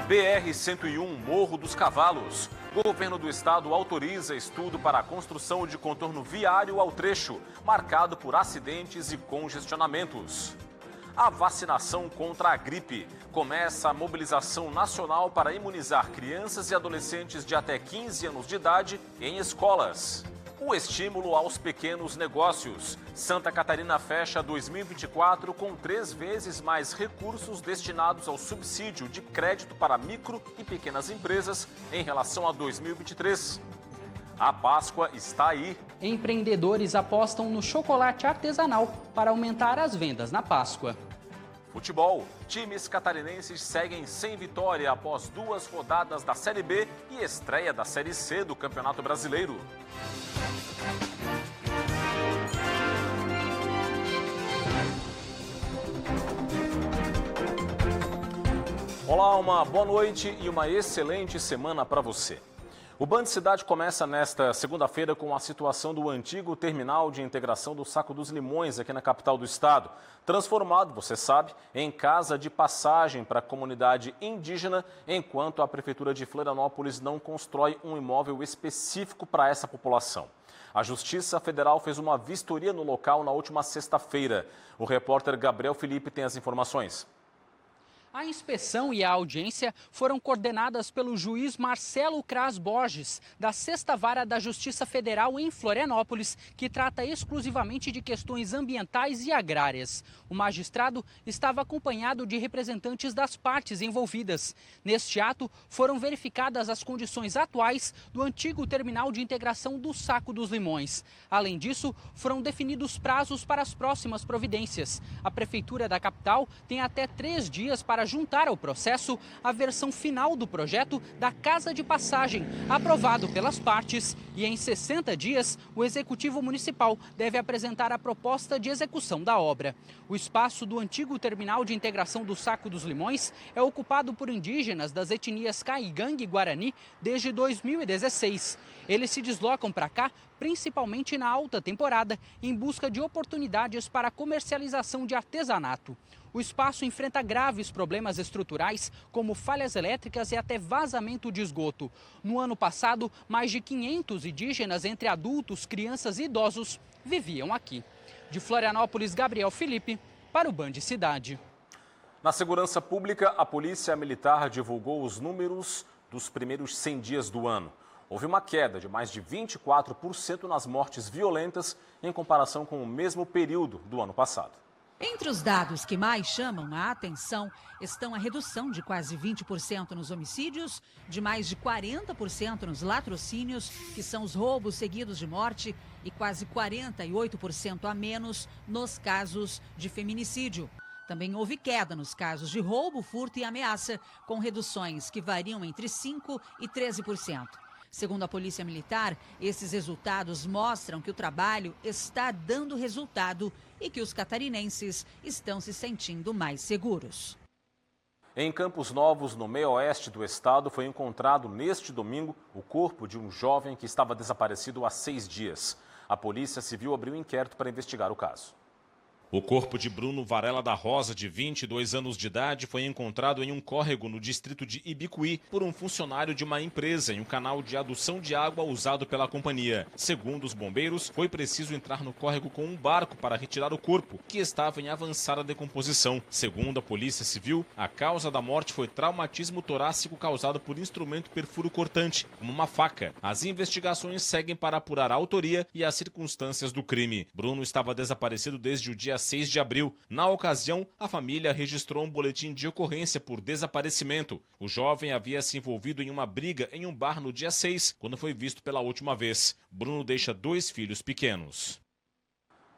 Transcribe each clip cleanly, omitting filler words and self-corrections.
BR-101, Morro dos Cavalos. O governo do estado autoriza estudo para a construção de contorno viário ao trecho, marcado por acidentes e congestionamentos. A vacinação contra a gripe. Começa a mobilização nacional para imunizar crianças e adolescentes de até 15 anos de idade em escolas. O estímulo aos pequenos negócios. Santa Catarina fecha 2024 com 3 vezes mais recursos destinados ao subsídio de crédito para micro e pequenas empresas em relação a 2023. A Páscoa está aí. Empreendedores apostam no chocolate artesanal para aumentar as vendas na Páscoa. Futebol. Times catarinenses seguem sem vitória após 2 rodadas da Série B e estreia da Série C do Campeonato Brasileiro. Olá, uma boa noite e uma excelente semana para você. O Band Cidade começa nesta segunda-feira com a situação do antigo terminal de integração do Saco dos Limões aqui na capital do estado, transformado, você sabe, em casa de passagem para a comunidade indígena, enquanto a Prefeitura de Florianópolis não constrói um imóvel específico para essa população. A Justiça Federal fez uma vistoria no local na última sexta-feira. O repórter Gabriel Felipe tem as informações. A inspeção e a audiência foram coordenadas pelo juiz Marcelo Cras Borges, da 6ª Vara da Justiça Federal em Florianópolis, que trata exclusivamente de questões ambientais e agrárias. O magistrado estava acompanhado de representantes das partes envolvidas. Neste ato, foram verificadas as condições atuais do antigo terminal de integração do Saco dos Limões. Além disso, foram definidos prazos para as próximas providências. A Prefeitura da capital tem até 3 dias para juntar ao processo a versão final do projeto da Casa de Passagem, aprovado pelas partes, e em 60 dias o Executivo Municipal deve apresentar a proposta de execução da obra. O espaço do antigo terminal de integração do Saco dos Limões é ocupado por indígenas das etnias Caigangue e Guarani desde 2016. Eles se deslocam para cá principalmente na alta temporada, em busca de oportunidades para a comercialização de artesanato. O espaço enfrenta graves problemas estruturais, como falhas elétricas e até vazamento de esgoto. No ano passado, mais de 500 indígenas, entre adultos, crianças e idosos, viviam aqui. De Florianópolis, Gabriel Felipe, para o Band Cidade. Na segurança pública, a Polícia Militar divulgou os números dos primeiros 100 dias do ano. Houve uma queda de mais de 24% nas mortes violentas em comparação com o mesmo período do ano passado. Entre os dados que mais chamam a atenção estão a redução de quase 20% nos homicídios, de mais de 40% nos latrocínios, que são os roubos seguidos de morte, e quase 48% a menos nos casos de feminicídio. Também houve queda nos casos de roubo, furto e ameaça, com reduções que variam entre 5% e 13%. Segundo a Polícia Militar, esses resultados mostram que o trabalho está dando resultado e que os catarinenses estão se sentindo mais seguros. Em Campos Novos, no meio-oeste do estado, foi encontrado neste domingo o corpo de um jovem que estava desaparecido há 6 dias. A Polícia Civil abriu um inquérito para investigar o caso. O corpo de Bruno Varela da Rosa, de 22 anos de idade, foi encontrado em um córrego no distrito de Ibicuí por um funcionário de uma empresa em um canal de adução de água usado pela companhia. Segundo os bombeiros, foi preciso entrar no córrego com um barco para retirar o corpo, que estava em avançada decomposição. Segundo a Polícia Civil, a causa da morte foi traumatismo torácico causado por instrumento perfuro cortante, como uma faca. As investigações seguem para apurar a autoria e as circunstâncias do crime. Bruno estava desaparecido desde o dia 6 de abril. Na ocasião, a família registrou um boletim de ocorrência por desaparecimento. O jovem havia se envolvido em uma briga em um bar no dia 6, quando foi visto pela última vez. Bruno deixa 2 filhos pequenos.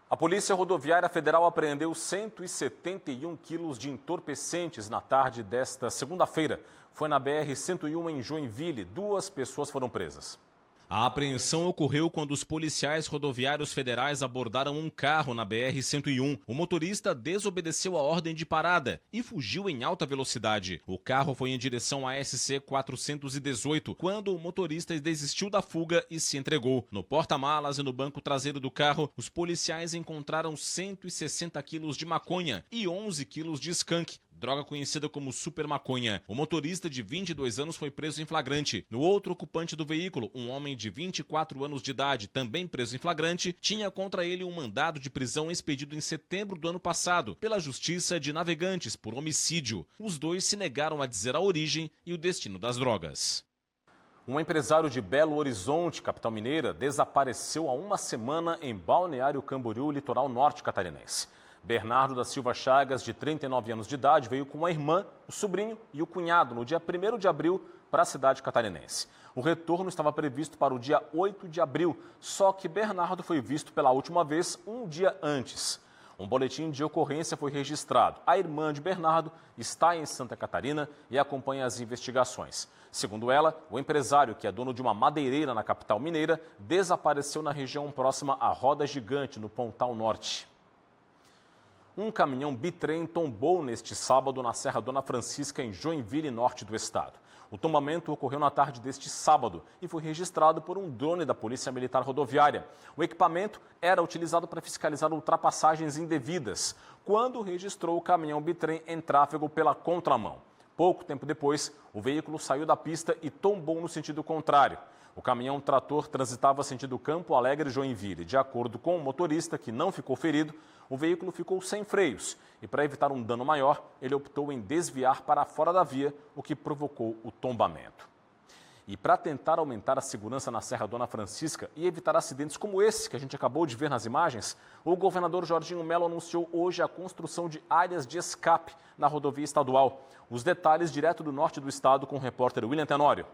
A Polícia Rodoviária Federal apreendeu 171 quilos de entorpecentes na tarde desta segunda-feira. Foi na BR-101 em Joinville. 2 pessoas foram presas. A apreensão ocorreu quando os policiais rodoviários federais abordaram um carro na BR-101. O motorista desobedeceu a ordem de parada e fugiu em alta velocidade. O carro foi em direção à SC 418, quando o motorista desistiu da fuga e se entregou. No porta-malas e no banco traseiro do carro, os policiais encontraram 160 quilos de maconha e 11 quilos de skunk, droga conhecida como super maconha. O motorista de 22 anos foi preso em flagrante. No outro ocupante do veículo, um homem de 24 anos de idade, também preso em flagrante, tinha contra ele um mandado de prisão expedido em setembro do ano passado pela Justiça de Navegantes por homicídio. Os dois se negaram a dizer a origem e o destino das drogas. Um empresário de Belo Horizonte, capital mineira, desapareceu há uma semana em Balneário Camboriú, litoral norte catarinense. Bernardo da Silva Chagas, de 39 anos de idade, veio com a irmã, o sobrinho e o cunhado no dia 1º de abril para a cidade catarinense. O retorno estava previsto para o dia 8 de abril, só que Bernardo foi visto pela última vez um dia antes. Um boletim de ocorrência foi registrado. A irmã de Bernardo está em Santa Catarina e acompanha as investigações. Segundo ela, o empresário, que é dono de uma madeireira na capital mineira, desapareceu na região próxima à Roda Gigante, no Pontal Norte. Um caminhão bitrem tombou neste sábado na Serra Dona Francisca, em Joinville, norte do estado. O tombamento ocorreu na tarde deste sábado e foi registrado por um drone da Polícia Militar Rodoviária. O equipamento era utilizado para fiscalizar ultrapassagens indevidas, quando registrou o caminhão bitrem em tráfego pela contramão. Pouco tempo depois, o veículo saiu da pista e tombou no sentido contrário. O caminhão trator transitava sentido Campo Alegre-Joinville. De acordo com o motorista, que não ficou ferido, o veículo ficou sem freios e, para evitar um dano maior, ele optou em desviar para fora da via, o que provocou o tombamento. E para tentar aumentar a segurança na Serra Dona Francisca e evitar acidentes como esse que a gente acabou de ver nas imagens, o governador Jorginho Mello anunciou hoje a construção de áreas de escape na rodovia estadual. Os detalhes direto do norte do estado com o repórter William Tenório.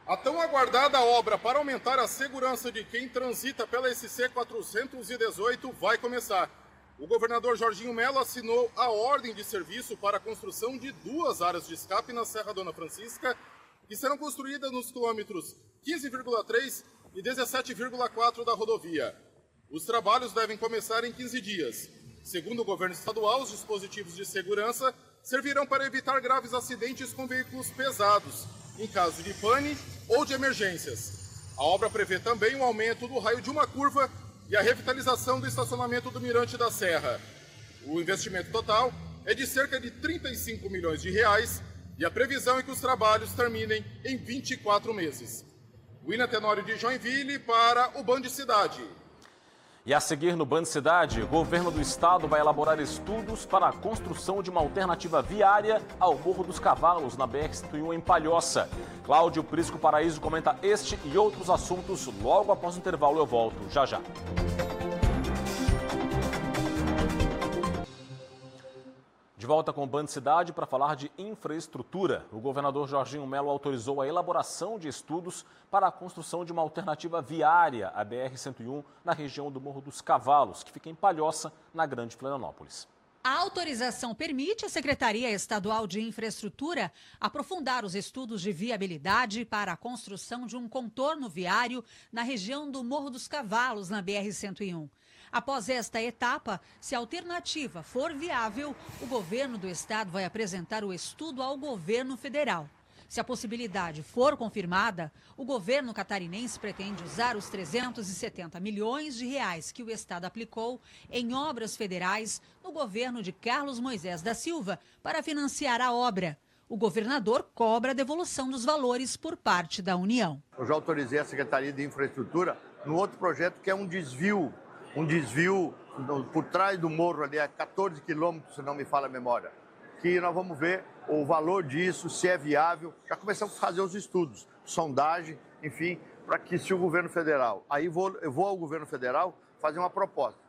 A tão aguardada obra para aumentar a segurança de quem transita pela SC 418 vai começar. O governador Jorginho Mello assinou a ordem de serviço para a construção de 2 áreas de escape na Serra Dona Francisca, que serão construídas nos quilômetros 15,3 e 17,4 da rodovia. Os trabalhos devem começar em 15 dias. Segundo o governo estadual, os dispositivos de segurança servirão para evitar graves acidentes com veículos pesados, em caso de pane ou de emergências. A obra prevê também um aumento do raio de uma curva e a revitalização do estacionamento do Mirante da Serra. O investimento total é de cerca de 35 milhões de reais e a previsão é que os trabalhos terminem em 24 meses. William Tenório de Joinville para o Band Cidade. E a seguir no Band Cidade, o governo do estado vai elaborar estudos para a construção de uma alternativa viária ao Morro dos Cavalos, na BR-101 em Palhoça. Cláudio Prisco Paraíso comenta este e outros assuntos logo após o intervalo. Eu volto já já. De volta com o Band Cidade para falar de infraestrutura. O governador Jorginho Mello autorizou a elaboração de estudos para a construção de uma alternativa viária à BR-101 na região do Morro dos Cavalos, que fica em Palhoça, na Grande Florianópolis. A autorização permite à Secretaria Estadual de Infraestrutura aprofundar os estudos de viabilidade para a construção de um contorno viário na região do Morro dos Cavalos, na BR-101. Após esta etapa, se a alternativa for viável, o governo do estado vai apresentar o estudo ao governo federal. Se a possibilidade for confirmada, o governo catarinense pretende usar os 370 milhões de reais que o estado aplicou em obras federais no governo de Carlos Moisés da Silva para financiar a obra. O governador cobra a devolução dos valores por parte da União. Eu já autorizei a Secretaria de Infraestrutura no outro projeto que é um desvio por trás do morro ali a 14 quilômetros, se não me falha a memória, que nós vamos ver o valor disso, se é viável. Já começamos a fazer os estudos, sondagem, enfim, para que se o governo federal, eu vou ao governo federal fazer uma proposta.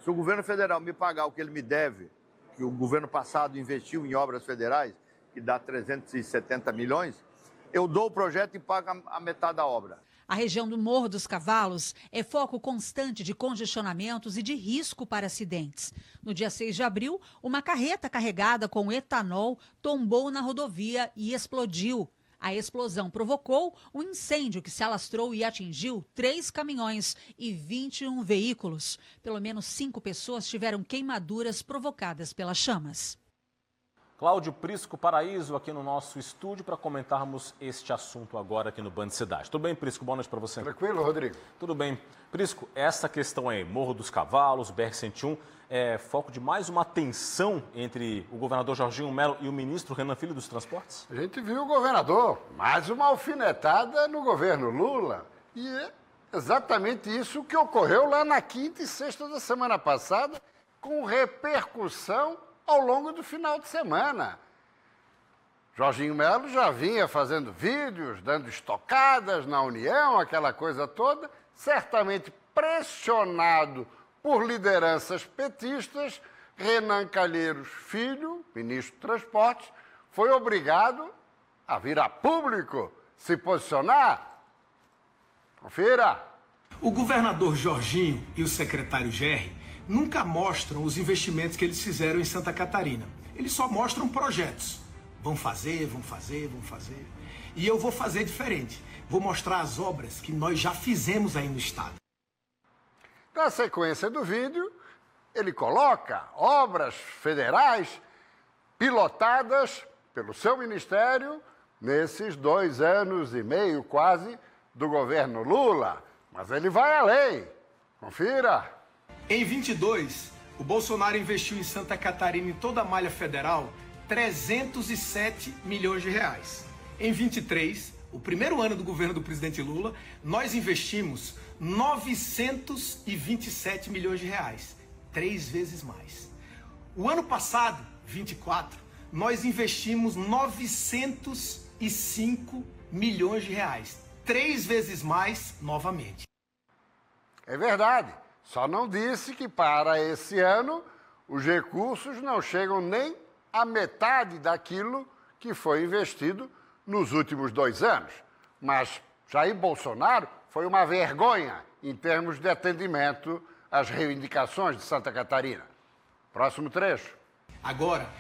Se o governo federal me pagar o que ele me deve, que o governo passado investiu em obras federais, que dá 370 milhões, eu dou o projeto e pago a metade da obra. A região do Morro dos Cavalos é foco constante de congestionamentos e de risco para acidentes. No dia 6 de abril, uma carreta carregada com etanol tombou na rodovia e explodiu. A explosão provocou um incêndio que se alastrou e atingiu 3 caminhões e 21 veículos. Pelo menos 5 pessoas tiveram queimaduras provocadas pelas chamas. Cláudio Prisco Paraíso aqui no nosso estúdio para comentarmos este assunto agora aqui no Band Cidade. Tudo bem, Prisco? Boa noite para você. Tranquilo, Rodrigo? Tudo bem. Prisco, essa questão aí, Morro dos Cavalos, BR-101, é foco de mais uma tensão entre o governador Jorginho Mello e o ministro Renan Filho dos Transportes? A gente viu o governador, mais uma alfinetada no governo Lula. E é exatamente isso que ocorreu lá na quinta e sexta da semana passada, com repercussão ao longo do final de semana. Jorginho Mello já vinha fazendo vídeos, dando estocadas na União, aquela coisa toda, certamente pressionado por lideranças petistas. Renan Calheiros Filho, ministro de Transportes, foi obrigado a vir a público se posicionar. Confira. O governador Jorginho e o secretário Gerri nunca mostram os investimentos que eles fizeram em Santa Catarina. Eles só mostram projetos. Vão fazer, vão fazer, vão fazer. E eu vou fazer diferente. Vou mostrar as obras que nós já fizemos aí no estado. Na sequência do vídeo, ele coloca obras federais pilotadas pelo seu ministério nesses 2 anos e meio quase do governo Lula. Mas ele vai além. Confira. Em 22, o Bolsonaro investiu em Santa Catarina, em toda a malha federal, 307 milhões de reais. Em 23, o primeiro ano do governo do presidente Lula, nós investimos 927 milhões de reais, 3 vezes mais. O ano passado, 24, nós investimos 905 milhões de reais, 3 vezes mais novamente. É verdade. Só não disse que para esse ano os recursos não chegam nem à metade daquilo que foi investido nos últimos 2 anos. Mas Jair Bolsonaro foi uma vergonha em termos de atendimento às reivindicações de Santa Catarina. Próximo trecho. Agora,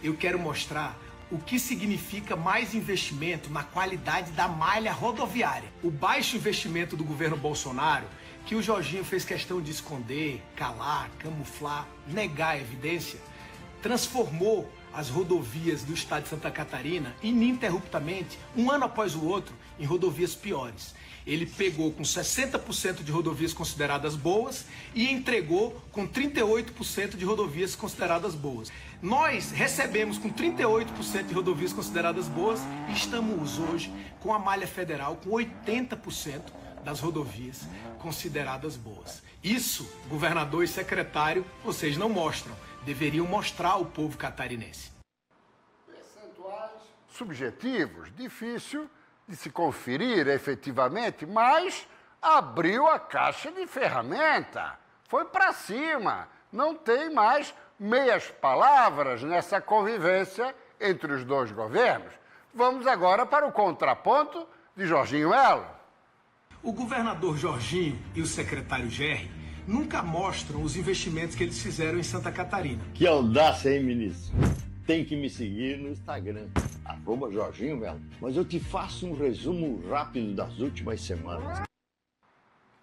eu quero mostrar o que significa mais investimento na qualidade da malha rodoviária. O baixo investimento do governo Bolsonaro, que o Jorginho fez questão de esconder, calar, camuflar, negar a evidência, transformou as rodovias do estado de Santa Catarina, ininterruptamente, um ano após o outro, em rodovias piores. Ele pegou com 60% de rodovias consideradas boas e entregou com 38% de rodovias consideradas boas. Nós recebemos com 38% de rodovias consideradas boas e estamos hoje com a malha federal com 80% das rodovias consideradas boas. Isso, governador e secretário, vocês não mostram. Deveriam mostrar ao povo catarinense. Percentuais subjetivos, difícil de se conferir efetivamente, mas abriu a caixa de ferramenta. Foi para cima. Não tem mais meias palavras nessa convivência entre os 2 governos. Vamos agora para o contraponto de Jorginho Mello. O governador Jorginho e o secretário Gerri nunca mostram os investimentos que eles fizeram em Santa Catarina. Que audácia, hein, ministro? Tem que me seguir no Instagram, @Jorginho Mello. Mas eu te faço um resumo rápido das últimas semanas.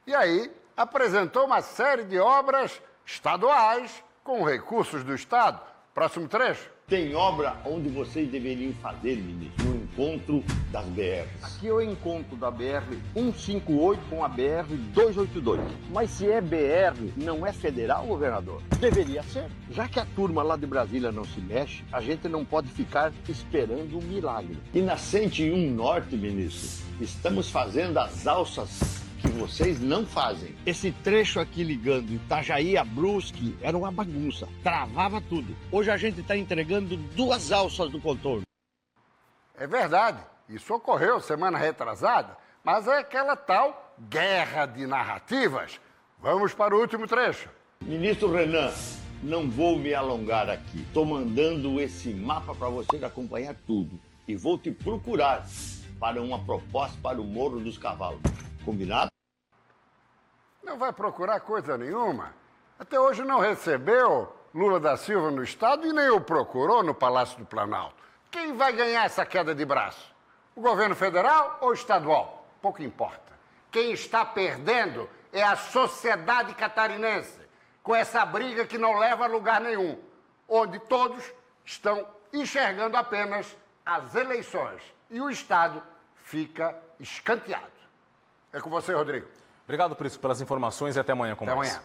E aí, apresentou uma série de obras estaduais com recursos do Estado. Próximo trecho. Tem obra onde vocês deveriam fazer, ministro, no encontro das BRs. Aqui é o encontro da BR-158 com a BR-282. Mas se é BR, não é federal, governador? Deveria ser. Já que a turma lá de Brasília não se mexe, a gente não pode ficar esperando um milagre. E na 101 Norte, ministro, estamos fazendo as alças que vocês não fazem. Esse trecho aqui ligando Itajaí a Brusque era uma bagunça, travava tudo. Hoje a gente está entregando 2 alças do contorno. É verdade, isso ocorreu semana retrasada, mas é aquela tal guerra de narrativas. Vamos para o último trecho. Ministro Renan, não vou me alongar aqui. Estou mandando esse mapa para você acompanhar tudo. E vou te procurar para uma proposta para o Morro dos Cavalos. Combinado? Não vai procurar coisa nenhuma. Até hoje não recebeu Lula da Silva no Estado e nem o procurou no Palácio do Planalto. Quem vai ganhar essa queda de braço? O governo federal ou estadual? Pouco importa. Quem está perdendo é a sociedade catarinense, com essa briga que não leva a lugar nenhum, onde todos estão enxergando apenas as eleições. E o Estado fica escanteado. É com você, Rodrigo. Obrigado, Prisco, pelas informações e até amanhã com mais. Até amanhã.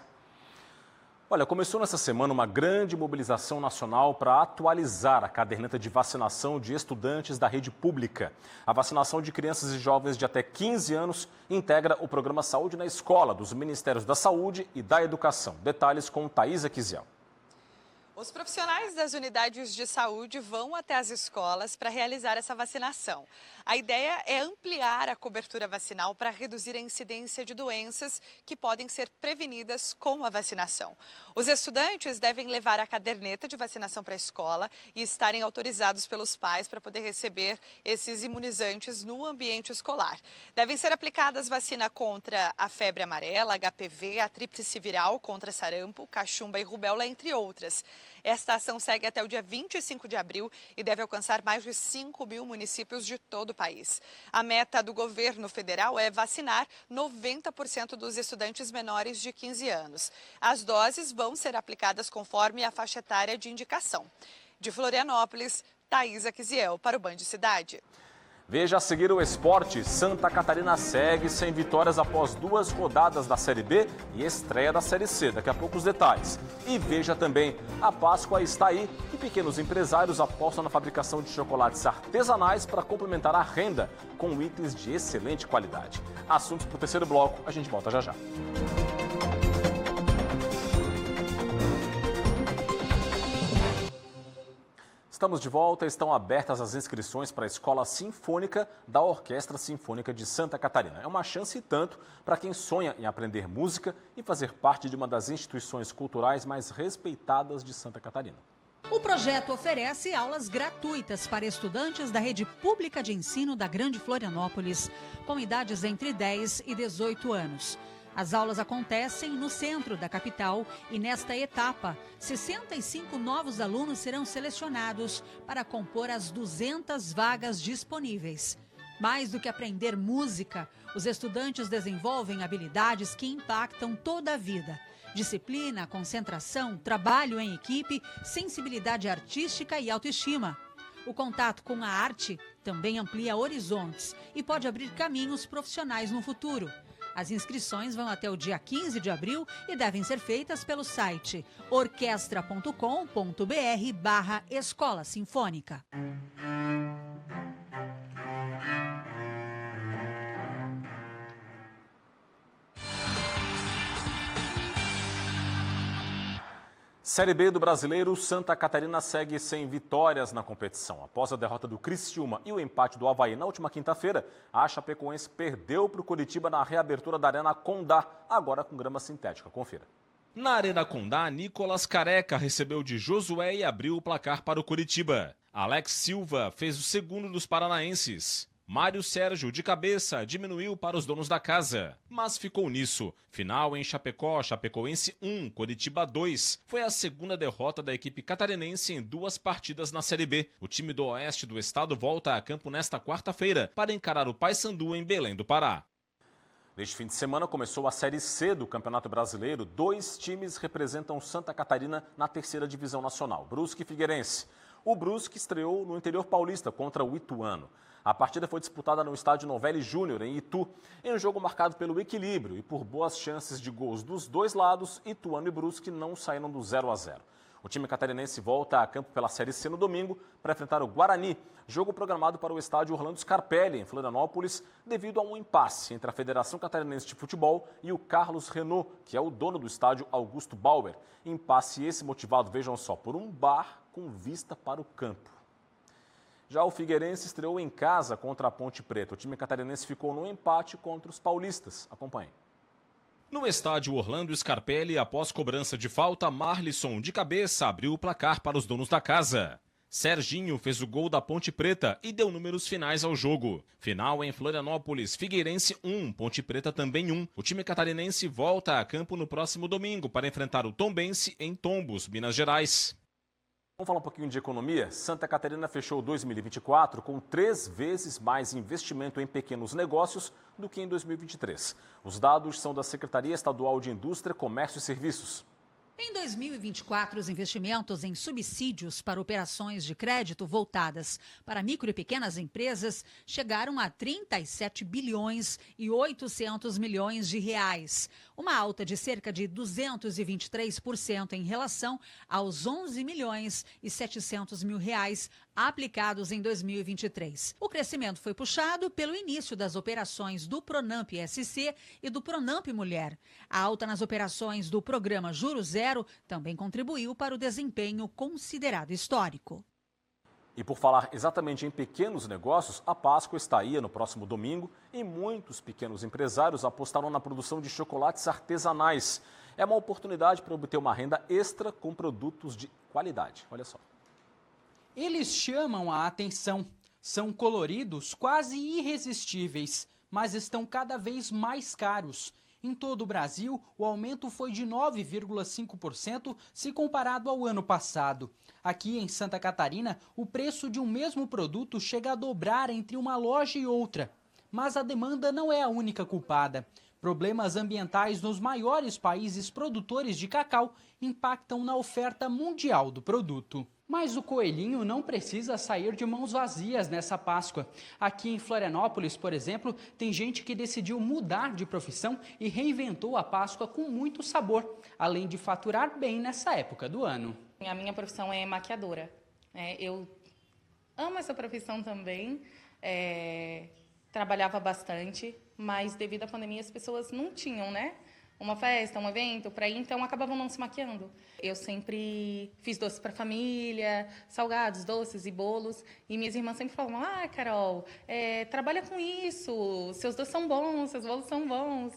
Olha, começou nessa semana uma grande mobilização nacional para atualizar a caderneta de vacinação de estudantes da rede pública. A vacinação de crianças e jovens de até 15 anos integra o programa Saúde na Escola dos Ministérios da Saúde e da Educação. Detalhes com Thaisa Kiziel. Os profissionais das unidades de saúde vão até as escolas para realizar essa vacinação. A ideia é ampliar a cobertura vacinal para reduzir a incidência de doenças que podem ser prevenidas com a vacinação. Os estudantes devem levar a caderneta de vacinação para a escola e estarem autorizados pelos pais para poder receber esses imunizantes no ambiente escolar. Devem ser aplicadas vacina contra a febre amarela, HPV, a tríplice viral, contra sarampo, cachumba e rubéola, entre outras. Esta ação segue até o dia 25 de abril e deve alcançar mais de 5 mil municípios de todo o país. A meta do governo federal é vacinar 90% dos estudantes menores de 15 anos. As doses vão ser aplicadas conforme a faixa etária de indicação. De Florianópolis, Thaisa Kiziel para o Band Cidade. Veja a seguir o esporte. Santa Catarina segue sem vitórias após 2 rodadas da Série B e estreia da Série C. Daqui a pouco os detalhes. E veja também, a Páscoa está aí e pequenos empresários apostam na fabricação de chocolates artesanais para complementar a renda com itens de excelente qualidade. Assuntos para o terceiro bloco, a gente volta já já. Estamos de volta, estão abertas as inscrições para a Escola Sinfônica da Orquestra Sinfônica de Santa Catarina. É uma chance e tanto para quem sonha em aprender música e fazer parte de uma das instituições culturais mais respeitadas de Santa Catarina. O projeto oferece aulas gratuitas para estudantes da rede pública de ensino da Grande Florianópolis, com idades entre 10 e 18 anos. As aulas acontecem no centro da capital e, nesta etapa, 65 novos alunos serão selecionados para compor as 200 vagas disponíveis. Mais do que aprender música, os estudantes desenvolvem habilidades que impactam toda a vida. Disciplina, concentração, trabalho em equipe, sensibilidade artística e autoestima. O contato com a arte também amplia horizontes e pode abrir caminhos profissionais no futuro. As inscrições vão até o dia 15 de abril e devem ser feitas pelo site orquestra.com.br/Escola Sinfônica. Série B do Brasileiro, Santa Catarina segue sem vitórias na competição. Após a derrota do Criciúma e o empate do Avaí na última quinta-feira, a Chapecoense perdeu para o Curitiba na reabertura da Arena Condá, agora com grama sintética. Confira. Na Arena Condá, Nicolas Careca recebeu de Josué e abriu o placar para o Curitiba. Alex Silva fez o segundo dos paranaenses. Mário Sérgio, de cabeça, diminuiu para os donos da casa, mas ficou nisso. Final em Chapecó, Chapecoense 1, Curitiba 2. Foi a segunda derrota da equipe catarinense em 2 partidas na Série B. O time do oeste do estado volta a campo nesta quarta-feira para encarar o Paysandu em Belém do Pará. Neste fim de semana começou a Série C do Campeonato Brasileiro. 2 times representam Santa Catarina na 3ª Divisão Nacional, Brusque e Figueirense. O Brusque estreou no interior paulista contra o Ituano. A partida foi disputada no estádio Novelli Júnior, em Itu, em um jogo marcado pelo equilíbrio e por boas chances de gols dos dois lados. Ituano e Brusque não saíram do 0-0. O time catarinense volta a campo pela Série C no domingo para enfrentar o Guarani, jogo programado para o estádio Orlando Scarpelli, em Florianópolis, devido a um impasse entre a Federação Catarinense de Futebol e o Carlos Renault, que é o dono do estádio Augusto Bauer. Impasse esse motivado, vejam só, por um bar com vista para o campo. Já o Figueirense estreou em casa contra a Ponte Preta. O time catarinense ficou no empate contra os paulistas. Acompanhe. No estádio Orlando Scarpelli, após cobrança de falta, Marlisson, de cabeça, abriu o placar para os donos da casa. Serginho fez o gol da Ponte Preta e deu números finais ao jogo. Final em Florianópolis, Figueirense 1, Ponte Preta também 1. O time catarinense volta a campo no próximo domingo para enfrentar o Tombense em Tombos, Minas Gerais. Vamos falar um pouquinho de economia? Santa Catarina fechou 2024 com 3 vezes mais investimento em pequenos negócios do que em 2023. Os dados são da Secretaria Estadual de Indústria, Comércio e Serviços. Em 2024, os investimentos em subsídios para operações de crédito voltadas para micro e pequenas empresas chegaram a 37 bilhões e 800 milhões de reais, uma alta de cerca de 223% em relação aos 11 milhões e 700 mil reais aplicados em 2023. O crescimento foi puxado pelo início das operações do Pronamp SC e do Pronamp Mulher. A alta nas operações do programa Juro Zero também contribuiu para o desempenho considerado histórico. E por falar exatamente em pequenos negócios, a Páscoa está aí no próximo domingo e muitos pequenos empresários apostaram na produção de chocolates artesanais. É uma oportunidade para obter uma renda extra com produtos de qualidade. Olha só. Eles chamam a atenção. São coloridos, quase irresistíveis, mas estão cada vez mais caros. Em todo o Brasil, o aumento foi de 9,5% se comparado ao ano passado. Aqui em Santa Catarina, o preço de um mesmo produto chega a dobrar entre uma loja e outra. Mas a demanda não é a única culpada. Problemas ambientais nos maiores países produtores de cacau impactam na oferta mundial do produto. Mas o coelhinho não precisa sair de mãos vazias nessa Páscoa. Aqui em Florianópolis, por exemplo, tem gente que decidiu mudar de profissão e reinventou a Páscoa com muito sabor, além de faturar bem nessa época do ano. A minha profissão é maquiadora. Eu amo essa profissão também. Trabalhava bastante, mas devido à pandemia as pessoas não tinham, uma festa, um evento para ir, então acabavam não se maquiando. Eu sempre fiz doces para a família, salgados, doces e bolos, e minhas irmãs sempre falavam: Carol, trabalha com isso, seus doces são bons, seus bolos são bons,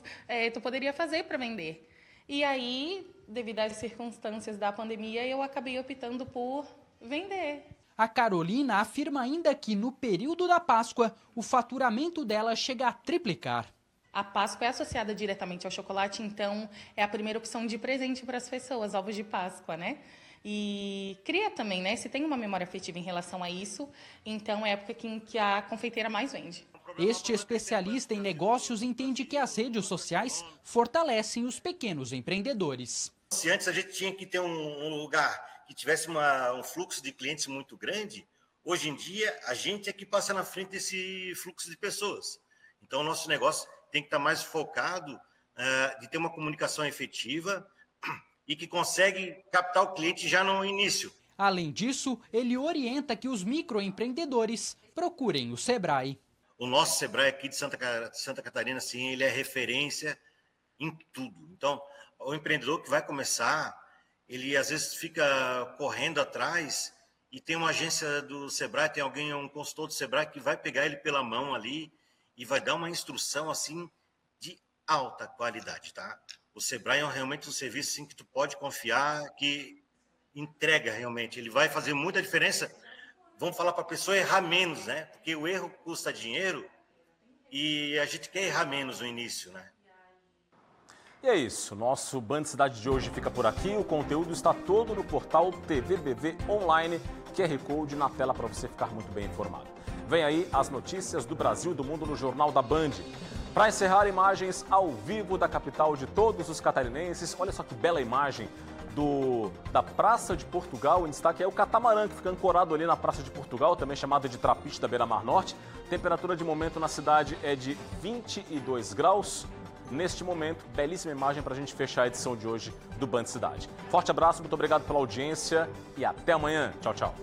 tu poderia fazer para vender. E aí, devido às circunstâncias da pandemia, eu acabei optando por vender. A Carolina afirma ainda que, no período da Páscoa, o faturamento dela chega a triplicar. A Páscoa é associada diretamente ao chocolate, então é a primeira opção de presente para as pessoas, ovos de Páscoa, E cria também, se tem uma memória afetiva em relação a isso, então é a época que a confeiteira mais vende. Este especialista em negócios entende que as redes sociais fortalecem os pequenos empreendedores. Se antes a gente tinha que ter um lugar que tivesse um fluxo de clientes muito grande, hoje em dia a gente é que passa na frente desse fluxo de pessoas. Então o nosso negócio tem que estar mais focado de ter uma comunicação efetiva e que consegue captar o cliente já no início. Além disso, ele orienta que os microempreendedores procurem o Sebrae. O nosso Sebrae aqui de Santa Catarina, sim, ele é referência em tudo. Então, o empreendedor que vai começar, ele às vezes fica correndo atrás e tem uma agência do Sebrae, tem um consultor do Sebrae que vai pegar ele pela mão ali e vai dar uma instrução, assim, de alta qualidade, tá? O Sebrae é realmente um serviço, assim, que tu pode confiar, que entrega realmente. Ele vai fazer muita diferença. Vamos falar para a pessoa errar menos, Porque o erro custa dinheiro e a gente quer errar menos no início, E é isso. Nosso Band Cidade de hoje fica por aqui. O conteúdo está todo no portal TVBV Online. QR Code na tela para você ficar muito bem informado. Vem aí as notícias do Brasil e do mundo no Jornal da Band. Para encerrar, imagens ao vivo da capital de todos os catarinenses. Olha só que bela imagem da Praça de Portugal. Em destaque é o catamarã que fica ancorado ali na Praça de Portugal, também chamada de Trapiche da Beira-Mar Norte. Temperatura de momento na cidade é de 22 graus. Neste momento, belíssima imagem para a gente fechar a edição de hoje do Band Cidade. Forte abraço, muito obrigado pela audiência e até amanhã. Tchau, tchau.